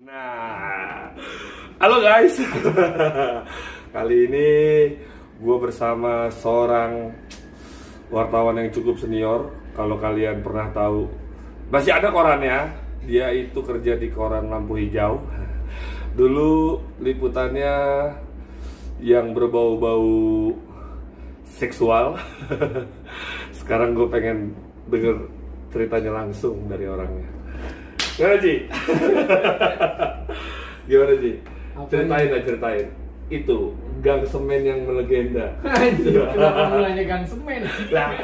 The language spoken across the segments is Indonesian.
Nah, halo guys. Kali ini gue bersama seorang wartawan yang cukup senior. Kalau kalian pernah tahu, masih ada korannya. Dia itu kerja di koran Lampu Hijau. Dulu liputannya yang berbau-bau seksual. Sekarang gue pengen denger ceritanya langsung dari orangnya. Gimana Ji? Gimana Ji? Ceritain. Itu gang semen yang melegenda. Anjir, kenapa mulanya gang semen? Lah,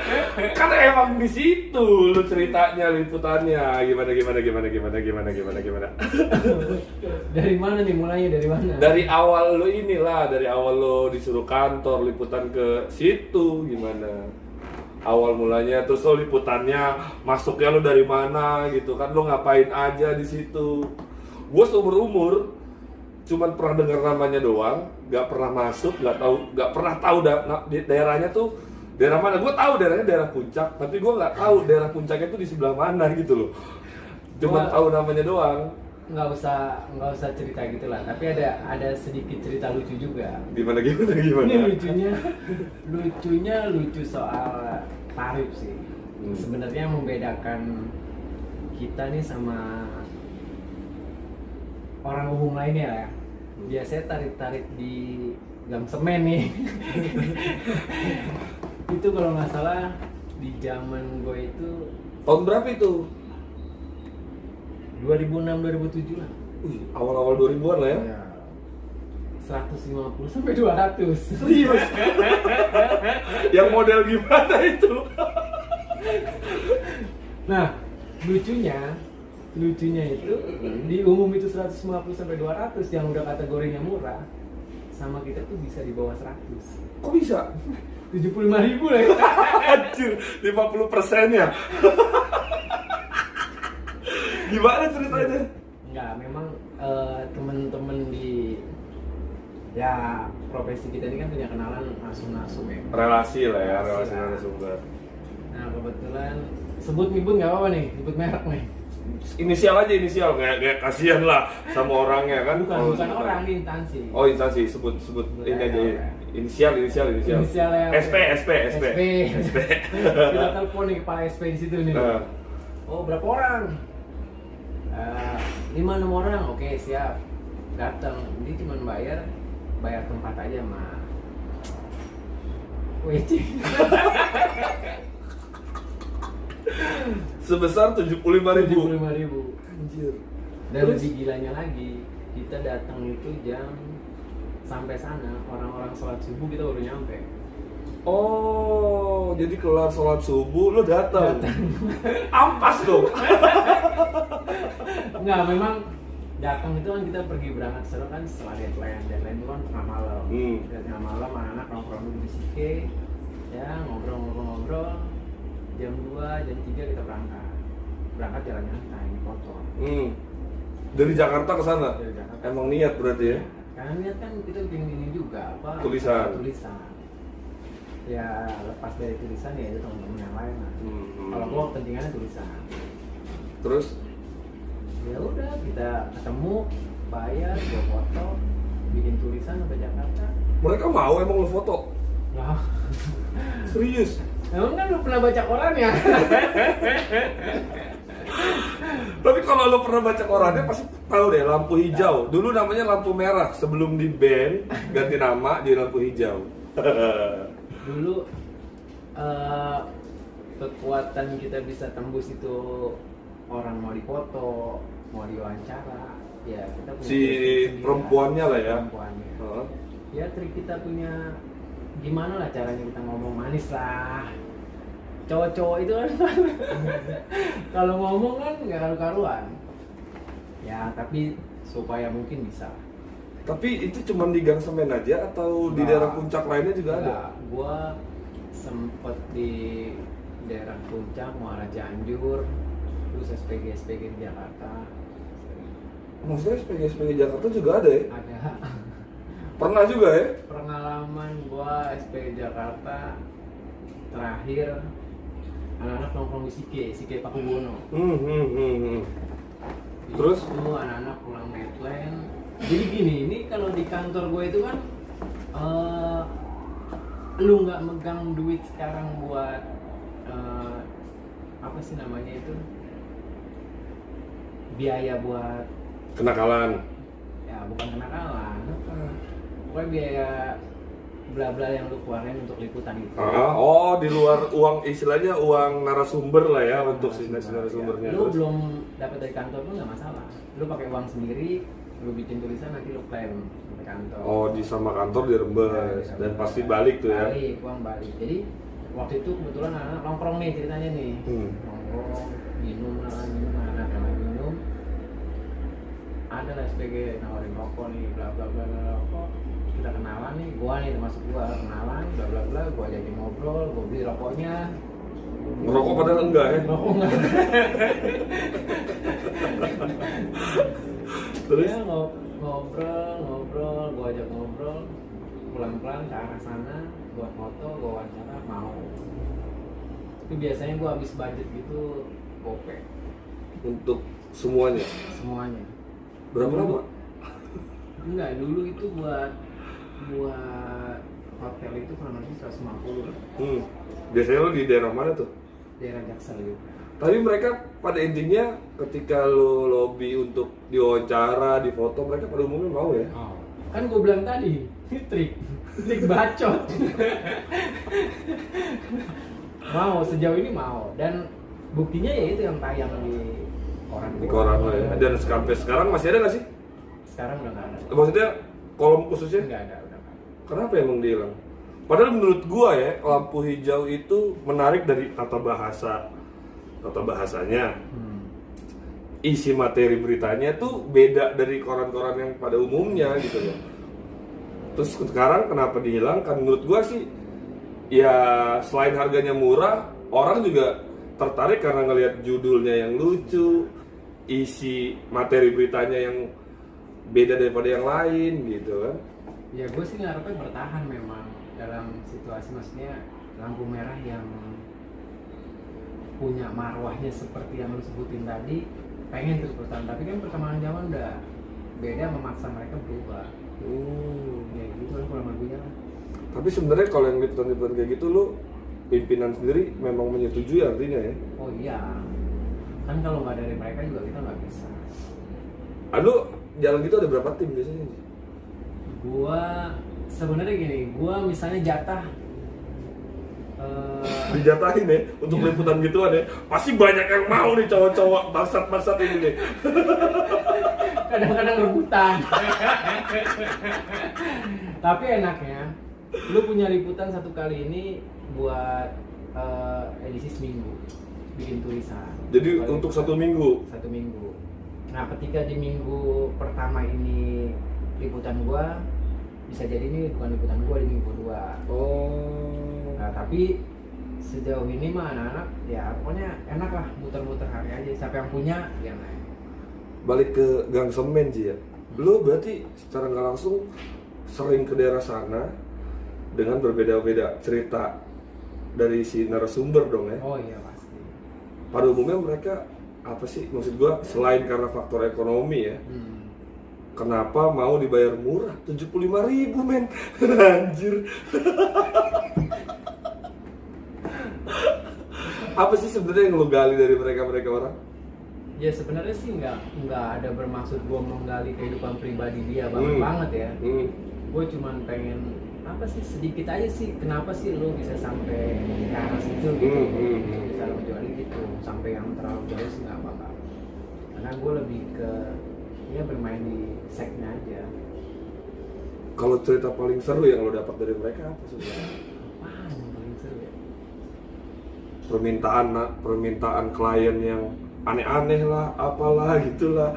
kan emang di situ lu ceritanya, liputannya. Gimana? Dari mana nih mulainya, dari mana? Dari awal lu dari awal lu disuruh kantor liputan ke situ gimana? Awal mulanya, terus lo liputannya masuknya lo dari mana gitu kan, lo ngapain aja di situ. Gue seumur umur cuman pernah dengar namanya doang, nggak pernah masuk, nggak pernah tahu daerahnya tuh daerah mana. Gue tahu daerahnya daerah Puncak, tapi gue nggak tahu daerah Puncaknya tuh di sebelah mana gitu loh. Cuman tahu namanya doang. Nggak usah cerita gitu lah, tapi ada sedikit cerita lucu juga. Gimana? Ini lucu soal tarif sih. Sebenarnya membedakan kita nih sama orang umum lainnya ya. Biasanya tarik di gang semen nih. Itu kalau nggak salah di zaman gue itu Tahun berapa itu? 2006-2007 lah. Awal-awal 2000-an lah ya? Ya. 150 sampai 200. Serius? Yang model gimana itu? Nah, lucunya itu di umum itu 150 sampai 200 yang udah kategorinya murah, sama kita tuh bisa di bawah 100. Kok bisa? 75.000 lah ya. Anjir, 50% ya? Gimana ceritanya? Enggak, memang temen-temen di ya profesi kita ini kan punya kenalan narsum ya. Relasi lah ya, relasi narasumber. Nah kebetulan sebut nggak apa-apa nih, sebut merek nih. Inisial aja, kayak kasihan lah sama orangnya kan. Bukan orang, ini instansi. Oh instansi, sebut ini aja. Inisial. Inisialnya SP. Kita telepon nih kepala SP di situ nih. Oh berapa orang? 5-6 orang, oke siap. Datang, dia cuma bayar tempat aja mah. Waiting. Sebesar 75.000. Anjir. Dan lebih gilanya lagi, kita datang itu jam sampai sana orang-orang sholat subuh kita baru nyampe. Oh, jadi kelar sholat subuh lo datang. Ampas dong. Enggak, memang datang itu kan kita pergi berangkat seru kan setelah deadline itu kan tengah malam. Tengah malam anak-anak nongkrong dulu di Sike, ya ngobrol. Jam 2, jam 3 kita berangkat jalan nyantai, kotor. Dari Jakarta ke sana? Dari Jakarta. Emang niat berarti ya? Karena niat kan kita bikin ini juga apa? Tulisan. Ya lepas dari tulisan ya itu teman-teman yang lain lah. Kalau gua kepentingannya tulisan. Terus? Ya udah kita ketemu, bayar, gua foto, bikin tulisan sampai Jakarta. Mereka mau emang lo foto? Lah. Serius? Emang kan lu pernah baca koran ya? Tapi kalau lo pernah baca korannya pasti tahu deh Lampu Hijau. Dulu namanya Lampu Merah, sebelum di band ganti nama di Lampu Hijau. Dulu kekuatan kita bisa tembus itu orang mau dipoto, mau diwawancara, ya kita punya si perempuannya lah ya. Perempuannya. Ya trik kita punya gimana lah caranya kita ngomong manis lah. cowok-cowok itu kan kalau ngomong kan nggak karu-karuan ya, tapi supaya mungkin bisa. Tapi itu cuma di Gang Semen aja atau di daerah puncak lainnya juga ada? Gua sempet di daerah puncak, Muara Cianjur, terus SPG di Jakarta. Maksudnya SPG Jakarta juga ada ya? Ada. Pernah juga ya? Pengalaman gua SPG Jakarta terakhir anak-anak nongkrong di Sike Pakubono. Terus? Itu anak-anak pulang Medland. Jadi gini, ini kalau di kantor gue itu kan lu nggak megang duit sekarang buat apa sih namanya itu, biaya buat Kenakalan? ya bukan kenakalan, pokoknya biaya bla-bla yang lu keluarin untuk liputan itu. Oh, di luar uang, istilahnya uang narasumber lah ya, untuk narasumbernya. Lu belum dapat dari kantor pun nggak masalah, lu pakai uang sendiri, lu bikin tulisan, nanti lu klaim sampai kantor. Oh, di sama kantor dirembes dan pasti balik tuh ya? Balik, uang balik. Jadi waktu itu kebetulan anak nongkrong nih ceritanya nih, nongkrong, minum, anak minum, ada lah SPG nawarin rokok nih, bla bla bla rokok. Kita kenalan nih, gua nih termasuk gua kenalan, bla bla bla, gua ajakin ngobrol, gua beli rokoknya. Ngerokok padahal enggak ya? Rokok enggak. Terus ya, ngobrol, gua ajak ngobrol, pelan-pelan ke arah sana, buat foto, gua wawancara, mau. Itu biasanya gua habis budget gitu, gopek. Untuk semuanya? Semuanya. Berapa lama? Enggak, dulu itu buat hotel itu kurang lebih 150. Biasanya lo di daerah mana tuh? Daerah Jaksel gitu. Tapi mereka pada intinya ketika lo lobby untuk diwawancara, difoto, mereka pada umumnya mau ya? Oh. Kan gue bilang tadi, trik bacot. Mau, sejauh ini mau, dan buktinya ya itu yang tayang di koran. Di koran lo ya. Dan sampai sekarang masih ada nggak sih? Sekarang udah nggak ada. Maksudnya kolom khususnya? Nggak ada, udah nggak ada. Kenapa emang dia hilang? Padahal menurut gua ya, lampu hijau itu menarik dari tata bahasanya. Isi materi beritanya tuh beda dari koran-koran yang pada umumnya gitu ya. Terus sekarang kenapa dihilangkan? Menurut gua sih ya selain harganya murah, orang juga tertarik karena ngelihat judulnya yang lucu, isi materi beritanya yang beda daripada yang lain gitu kan. Ya gue sih ngarepnya bertahan memang dalam situasi, maksudnya lampu merah yang punya marwahnya seperti yang lu sebutin tadi, pengen terus bertahan. Tapi kan perkembangan zaman udah beda, memaksa mereka berubah. Ya gitu kan kurang lebihnya lah. Tapi sebenarnya kalau yang liputan-liputan kayak gitu lu pimpinan sendiri memang menyetujui artinya ya? Oh iya, kan kalau nggak dari mereka juga kita nggak bisa. Lu jalan gitu ada berapa tim biasanya? Gua sebenarnya gini, gua misalnya jatah dijatahin ya untuk liputan gituan ya, pasti banyak yang mau nih cowok-cowok bangsat ini nih. Kadang-kadang rebutan. Tapi enaknya lu punya liputan satu kali ini buat edisi seminggu, bikin tulisan. Jadi untuk satu minggu. Nah ketika di minggu pertama ini liputan gua, bisa jadi ini bukan liputan gua di minggu kedua. Nah tapi sejauh ini mah anak-anak ya pokoknya enak lah, muter-muter hari aja, siapa yang punya dia naik. Balik ke Gang Semen sih ya, lu berarti secara nggak langsung sering ke daerah sana dengan berbeda-beda cerita dari si narasumber dong ya? Oh iya pasti. Pada umumnya mereka apa sih, maksud gua selain karena faktor ekonomi ya, kenapa mau dibayar murah? 75.000 men. Anjir. Apa sih sebenarnya yang lo gali dari mereka orang? Ya sebenarnya sih nggak ada bermaksud gua menggali kehidupan pribadi dia banget ya. Gue cuman pengen apa sih, sedikit aja sih, kenapa sih lo bisa sampai ke arah situ gitu, bisa lo menjual gitu, sampai yang terlalu jauh sih nggak apa-apa. Karena gue lebih ke ya bermain di segnya aja. Kalau cerita paling seru yang lo dapat dari mereka apa sebenarnya? Apaan yang paling seru ya? permintaan klien yang aneh-aneh lah, apalah gitulah.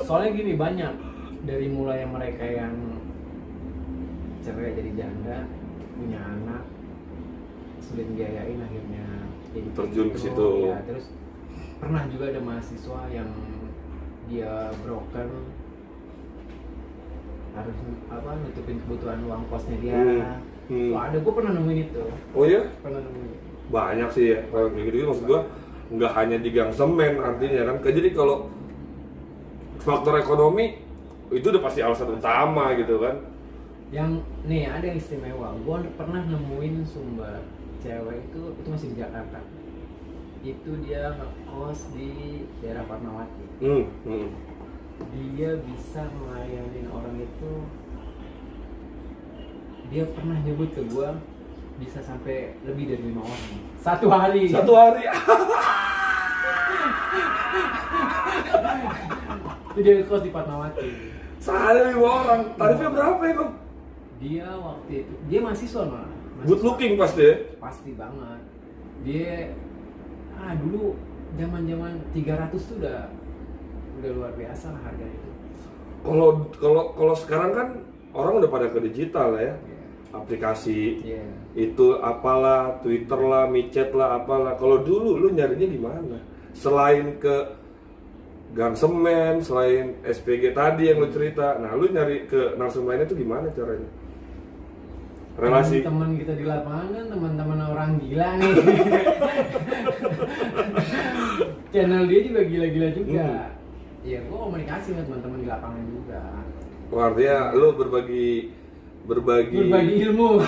Soalnya gini, banyak dari mulai yang mereka yang cerai jadi janda, punya anak, sulit biayain akhirnya jadi Terjun ke gitu. situ. Ya, terus pernah juga ada mahasiswa yang dia broken, harus nutupin kebutuhan uang kosnya dia. Wah, ada, gue pernah nemuin itu. Oh ya? Pernah nemuin. Banyak sih ya kalau kayak gitu. Maksud gua nggak hanya di gang semen artinya kan. Jadi kalau faktor ekonomi itu udah pasti alasan utama gitu kan. Yang nih ada yang istimewa, gue pernah nemuin Sumber cewek itu masih di Jakarta. Itu dia ngekos di daerah Fatmawati. Dia bisa melayani orang itu. Dia pernah nyebut ke gue bisa sampai lebih dari 5 orang satu hari. Itu dia ngekos di Fatmawati. Sehari 5 orang. Tarifnya berapa ya Bang? Dia waktu itu dia mahasiswa malah. Good looking pasti ya? Pasti banget. Dia dulu zaman 300 tuh udah luar biasa lah harga itu. Kalau sekarang kan orang udah pada ke digital ya. Aplikasi itu apalah, Twitter lah, micet lah, apalah. Kalau dulu lu nyarinya di mana? Selain ke gang semen, selain SPG tadi yang lu cerita, nah lu nyari ke narsum lainnya tuh gimana caranya? Relasi teman kita di lapangan kan teman-teman orang gila nih. Channel dia juga gila-gila juga. Ya gua komunikasi sama teman-teman di lapangan juga. Wah, artinya lu berbagi ilmu.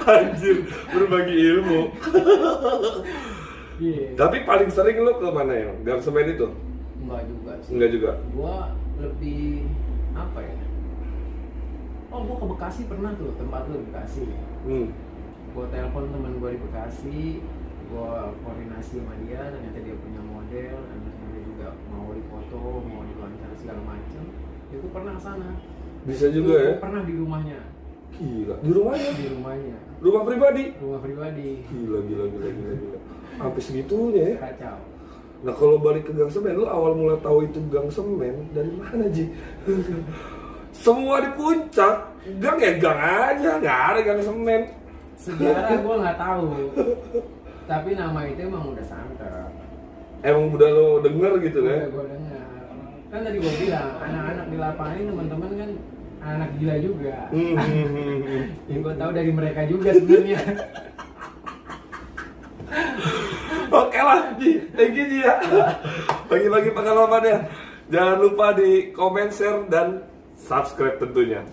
Anjir, berbagi ilmu. Tapi paling sering lu ke mana ya? Gang semen itu? Enggak juga sih. Enggak juga. Gua lebih apa ya? Gua ke Bekasi pernah tuh, tempat lu di Bekasi. Gua telepon teman gua di Bekasi, gua koordinasi sama dia, ternyata dia punya model, anaknya dia juga mau dipoto, mau diwawancara segala macam. Itu pernah sana. Bisa juga ya? Pernah di rumahnya. Gila, di rumahnya? Di rumahnya. Rumah pribadi? Rumah pribadi. Gila. Sampai segitunya ya? Kacau. Nah kalau balik ke gang semen, lu awal mulai tahu itu gang semen dari mana Ji? Semua di puncak, gang ya gang aja, nggak ada gang semen. Sejarah gue nggak tahu, tapi nama itu emang udah santer. Emang udah lo denger gitu kan? Udah gue dengar. Kan tadi gue bilang, anak-anak di lapangan ini teman-teman kan anak gila juga. Yang gue tahu dari mereka juga sebenarnya. Oke lah, Ji. Thank you Ji ya. Bagi-bagi pengalamannya. Jangan lupa di komen, share, dan subscribe tentunya.